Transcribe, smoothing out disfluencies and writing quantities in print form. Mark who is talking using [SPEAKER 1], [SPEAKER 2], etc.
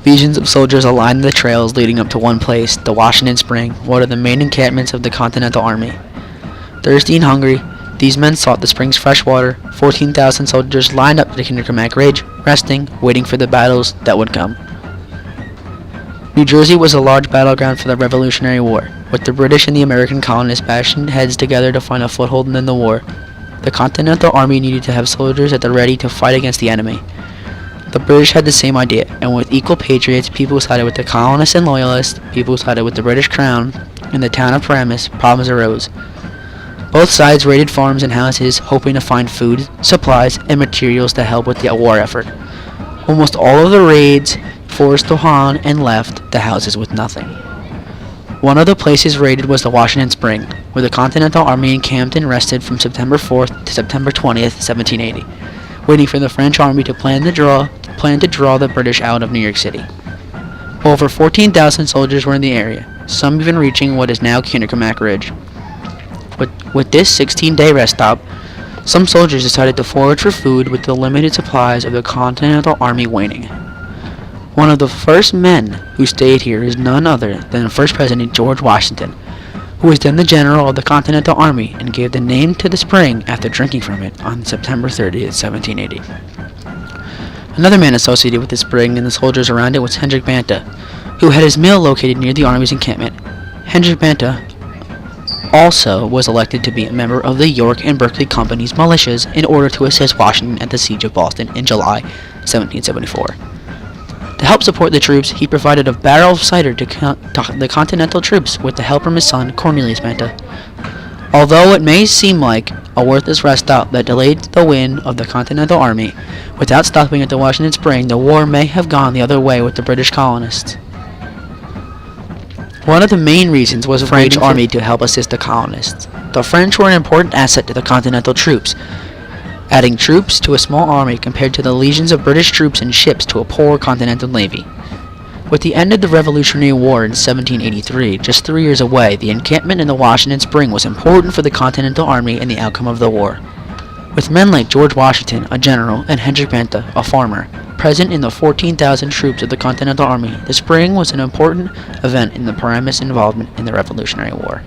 [SPEAKER 1] Legions of soldiers aligned the trails leading up to one place, the Washington Spring, one of the main encampments of the Continental Army. Thirsty and hungry, these men sought the spring's fresh water. 14,000 soldiers lined up at the Kindermac Ridge, resting, waiting for the battles that would come. New Jersey was a large battleground for the Revolutionary War, with the British and the American colonists bashing heads together to find a foothold in the war. The Continental Army needed to have soldiers at the ready to fight against the enemy. The British had the same idea, and with equal patriots, people sided with the colonists and loyalists, people sided with the British Crown. In the town of Paramus, problems arose. Both sides raided farms and houses, hoping to find food, supplies, and materials to help with the war effort. Almost all of the raids forced on and left the houses with nothing. One of the places raided was the Washington Spring, where the Continental Army encamped and rested from September 4th to September 20th, 1780, waiting for the French army to plan to draw the British out of New York City. Over 14,000 soldiers were in the area, some even reaching what is now Kindermac Ridge. With this 16-day rest stop, some soldiers decided to forage for food with the limited supplies of the Continental Army waning. One of the first men who stayed here is none other than the first President George Washington, who was then the general of the Continental Army and gave the name to the spring after drinking from it on September 30th, 1780. Another man associated with the spring and the soldiers around it was Hendrik Banta, who had his mill located near the Army's encampment. Hendrik Banta also was elected to be a member of the York and Berkeley Company's militias in order to assist Washington at the Siege of Boston in July 1774. To help support the troops, he provided a barrel of cider to the Continental troops with the help from his son, Cornelius Banta. Although it may seem like a worthless rest stop that delayed the win of the Continental Army, without stopping at the Washington Spring, the war may have gone the other way with the British colonists. One of the main reasons was the French army to help assist the colonists. The French were an important asset to the Continental troops, adding troops to a small army compared to the legions of British troops and ships to a poor Continental navy. With the end of the Revolutionary War in 1783, just 3 years away, the encampment in the Washington Spring was important for the Continental Army and the outcome of the war. With men like George Washington, a general, and Hendrik Banta, a farmer, present in the 14,000 troops of the Continental Army, the Spring was an important event in the Paramus involvement in the Revolutionary War.